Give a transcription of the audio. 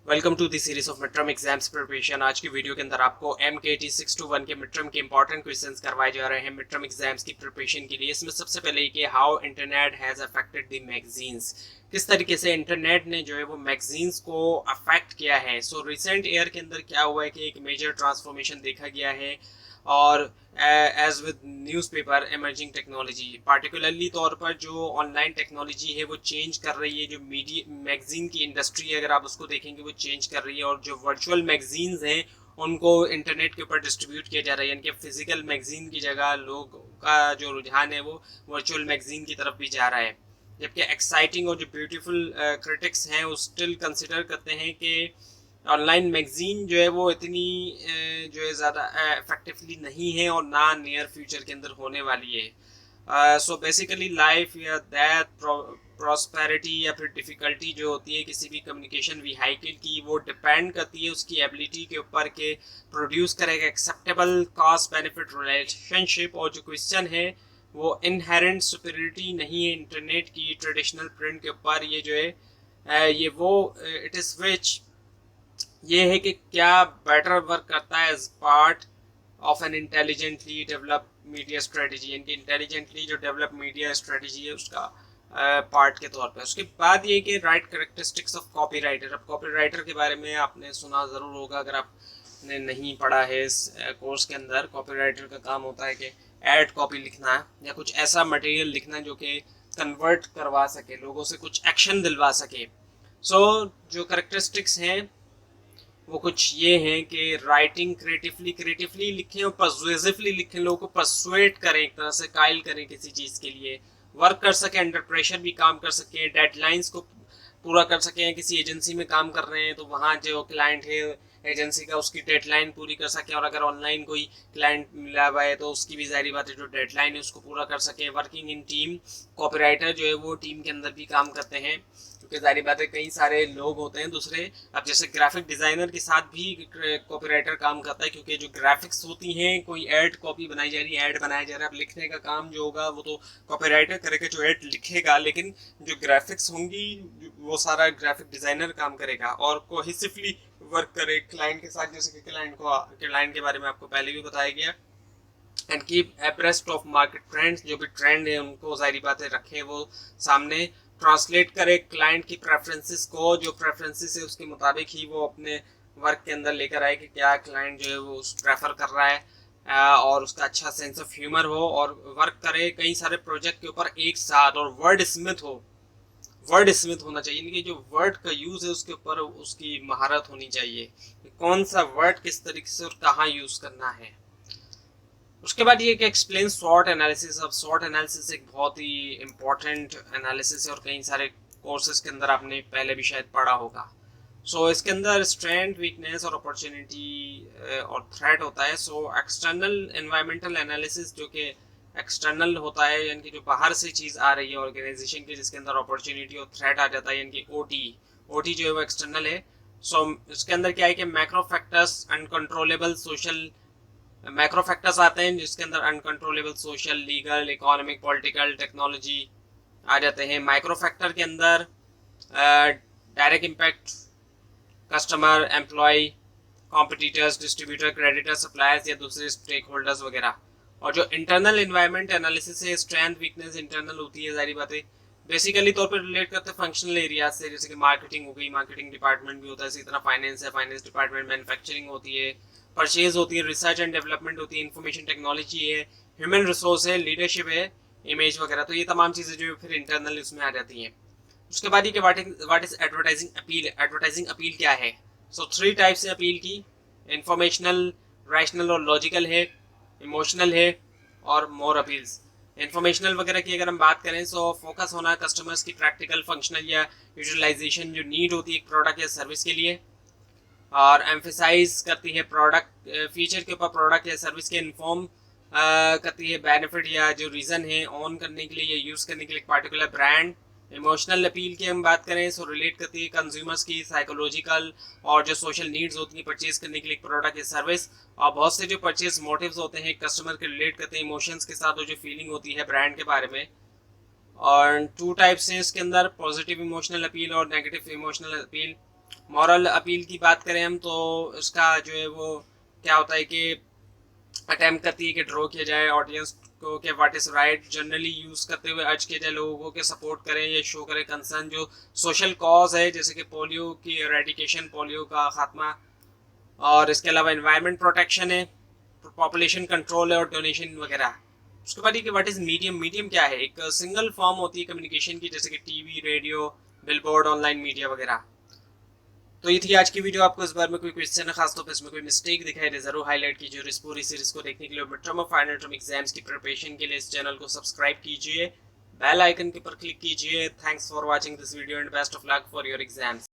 Welcome to the series of midterm exams preparation. आज की video के अंदर आपको MKT 621 के मिड-टर्म के इंपॉर्टेंट क्वेश्चंस करवाए जा रहे हैं मिड-टर्म एग्जाम्स की प्रिपरेशन के लिए। इसमें सबसे पहले कि how internet has affected the magazines, किस तरीके से इंटरनेट ने जो है वो मैगजीन्स को अफेक्ट किया है। सो रिसेंट ईयर के अंदर क्या हुआ है कि एक मेजर ट्रांसफॉर्मेशन देखा गया है और as with newspaper emerging technology, particularly तौर पर जो ऑनलाइन टेक्नोलॉजी है वो चेंज कर रही है। जो मीडिया मैगजीन की इंडस्ट्री है अगर आप उसको देखेंगे वो चेंज कर रही है, और जो वर्चुअल मैगजीन्स हैं उनको इंटरनेट के ऊपर डिस्ट्रीब्यूट किया जा रहा है, यानी कि फिजिकल मैगजीन की जगह लोग का जो रुझान है वो वर्चुअल मैगजीन की तरफ भी जा रहा है। जबकि एक्साइटिंग और जो ब्यूटीफुल क्रिटिक्स हैं वो स्टिल कंसिडर करते हैं कि ऑनलाइन मैगजीन जो है वो इतनी जो है ज़्यादा इफेक्टिवली नहीं है और ना नियर फ्यूचर के अंदर होने वाली है। सो बेसिकली लाइफ या दैट प्रॉस्पेरिटी या फिर डिफ़िकल्टी जो होती है किसी भी कम्युनिकेशन व्हीकल की, वो डिपेंड करती है उसकी एबिलिटी के ऊपर के प्रोड्यूस करेगा एक्सेप्टेबल कॉस्ट बेनिफिट रिलेशनशिप। और जो क्वेश्चन है वो इनहेरेंट सुपीरियरिटी नहीं है इंटरनेट की ट्रेडिशनल प्रिंट के ऊपर। ये जो है ये वो इट इज़ विच ये है कि क्या बेटर वर्क करता है as part of an intelligently develop media strategy, यानी कि इंटेलिजेंटली जो डेवलप मीडिया स्ट्रेटजी है उसका पार्ट के तौर पे। उसके बाद ये कि right characteristics of copy writer. अब कॉपी राइटर के बारे में आपने सुना ज़रूर होगा, अगर आपने नहीं पढ़ा है इस कोर्स के अंदर। कॉपी राइटर का काम होता है कि एड कॉपी लिखना या कुछ ऐसा मटेरियल लिखना जो कि कन्वर्ट करवा सके, लोगों से कुछ एक्शन दिलवा सके। सो जो कैरेक्टरिस्टिक्स हैं वो कुछ ये हैं कि राइटिंग क्रिएटिवली लिखें और पर्सुएसिवली लिखें, लोगों को पर्सुएट करें, एक तरह से कायल करें किसी चीज़ के लिए, वर्क कर सकें, अंडर प्रेशर भी काम कर सकें, डेडलाइंस को पूरा कर सकें। किसी एजेंसी में काम कर रहे हैं तो वहाँ जो क्लाइंट है एजेंसी का उसकी डेडलाइन पूरी कर सकें, और अगर ऑनलाइन कोई क्लाइंट मिला हुआ है तो उसकी भी जाहिर बात है जो डेडलाइन है उसको पूरा कर सकें। वर्किंग इन टीम, कॉपीराइटर जो है वो टीम के अंदर भी काम करते हैं, क्योंकि जाहिर बात है कई सारे लोग होते हैं दूसरे। अब जैसे ग्राफिक डिज़ाइनर के साथ भी कॉपीराइटर काम करता है, क्योंकि जो ग्राफिक्स होती हैं, कोई ऐड कॉपी बनाई जा रही है, ऐड बनाया जा रहा है, अब लिखने का काम जो होगा वो तो कॉपीराइटर करेगा जो ऐड लिखेगा, लेकिन जो ग्राफिक्स होंगी वो सारा ग्राफिक डिज़ाइनर काम करेगा और कोहेसिवली वर्क करे क्लाइंट के साथ। जैसे कि क्लाइंट के बारे में आपको पहले भी बताया गया। And keep abreast of market trends, जो भी ट्रेंड है उनको जाहिर बात है रखें वो सामने, ट्रांसलेट करे क्लाइंट की प्रेफरेंसेस को, जो प्रेफरेंसेस है उसके मुताबिक ही वो अपने वर्क के अंदर लेकर आए कि क्या क्लाइंट जो है वो प्रेफर कर रहा है, और उसका अच्छा सेंस ऑफ ह्यूमर हो, और वर्क करे कई सारे प्रोजेक्ट के ऊपर एक साथ, और वर्ड स्मिथ हो, वर्ड स्मिथ होना चाहिए, यानी कि जो वर्ड का यूज़ है उसके ऊपर उसकी महारत होनी चाहिए, कौन सा वर्ड किस तरीके से और कहाँ यूज़ करना है। उसके बाद ये कि एक्सप्लेन स्वॉट एनालिसिस। अब स्वॉट एनालिसिस एक बहुत ही इम्पोर्टेंट एनालिसिस है और कई सारे कोर्सेज के अंदर आपने पहले भी शायद पढ़ा होगा। सो इसके अंदर स्ट्रेंथ, वीकनेस और अपॉर्चुनिटी और थ्रेट होता है। सो एक्सटर्नल एनवायरमेंटल एनालिसिस जो कि एक्सटर्नल होता है, यानी कि जो बाहर से चीज़ आ रही है ऑर्गेनाइजेशन की, जिसके अंदर अपॉर्चुनिटी और थ्रेट आ जाता है, यानी कि ओटी जो है वो एक्सटर्नल है। सो इसके अंदर क्या है कि macro factors, uncontrollable social, macro factors आते हैं जिसके अंदर uncontrollable social, legal, economic, political, technology आ जाते हैं। माइक्रो फैक्टर के अंदर direct impact, customer, employ, competitors, distributor, creditor, suppliers या दूसरे स्टेक होल्डर्स वगैरह। और जो इंटरनल इन्वायरमेंट एनालिसिस है, स्ट्रेंथ वीकनेस इंटरनल होती है, जारी बात है बेसिकली तौर पर रिलेट करते हैं फंक्शनल एरियाज से, जैसे कि मार्केटिंग हो गई, मार्केटिंग डिपार्टमेंट भी होता है, इसी तरह फाइनेंस है, फाइनेंस डिपार्टमेंट, मैन्युफैक्चरिंग होती है, परचेज होती है, रिसर्च एंड डेवलपमेंट होती है, इंफॉर्मेशन टेक्नोलॉजी है, ह्यूमन रिसोर्स है, लीडरशिप है, इमेज वगैरह। तो ये तमाम चीज़ें जो फिर इंटरनल उसमें आ जाती हैं। उसके बाद ये कि what is advertising appeal. Advertising appeal क्या है? सो 3 टाइप्स है अपील की, इंफॉर्मेशनल, रैशनल और लॉजिकल है, इमोशनल है, और मोर अपील्स। इंफॉर्मेशनल वगैरह की अगर हम बात करें सो फोकस होना कस्टमर्स की प्रैक्टिकल, फंक्शनल या यूटिलाइजेशन जो नीड होती है एक प्रोडक्ट या सर्विस के लिए, और एम्फेसाइज करती है प्रोडक्ट फीचर के ऊपर, प्रोडक्ट या सर्विस के इन्फॉर्म करती है बेनिफिट या जो रीज़न है ऑन करने के लिए या यूज़ करने के लिए पार्टिकुलर ब्रांड। इमोशनल अपील की हम बात करें सो रिलेट करती है कंज्यूमर्स की साइकोलॉजिकल और जो सोशल नीड्स होती हैं परचेज करने के लिए प्रोडक्ट या सर्विस, और बहुत से जो परचेज मोटिव्स होते हैं कस्टमर के रिलेट करते हैं इमोशंस के साथ, और जो फीलिंग होती है ब्रांड के बारे में। और 2 टाइप्स हैं इसके अंदर, पॉजिटिव इमोशनल अपील और negative emotional appeal. Moral appeal की बात करें हम तो उसका जो है वो क्या होता है कि अटेम्प्ट करती है कि ड्रॉ किया जाए ऑडियंस को कि what is right, generally use करते हुए अर्ज किया जाए लोगों के सपोर्ट करें या शो करें कंसर्न जो सोशल कॉज है, जैसे कि पोलियो की एरेडिकेशन, पोलियो का खात्मा, और इसके अलावा एनवायरनमेंट प्रोटेक्शन है, पॉपुलेशन कंट्रोल है और डोनेशन वगैरह। उसके बाद ये व्हाट इज मीडियम, मीडियम क्या है, एक सिंगल फॉर्म होती है कम्युनिकेशन की, जैसे कि TV, radio, billboard, online media वगैरह। तो ये थी आज की वीडियो। आपको इस बार में कोई क्वेश्चन है, खासतौर पर इसमें कोई मिस्टेक दिखाई दे, जरूर हाईलाइट कीजिए। और इस पूरी सीरीज को देखने के लिए, मिड टर्म और फाइनल टर्म एग्जाम्स की प्रिपरेशन के लिए इस चैनल को सब्सक्राइब कीजिए, बेल आइकन के ऊपर क्लिक कीजिए। Thanks for watching this video and best of luck for your exams.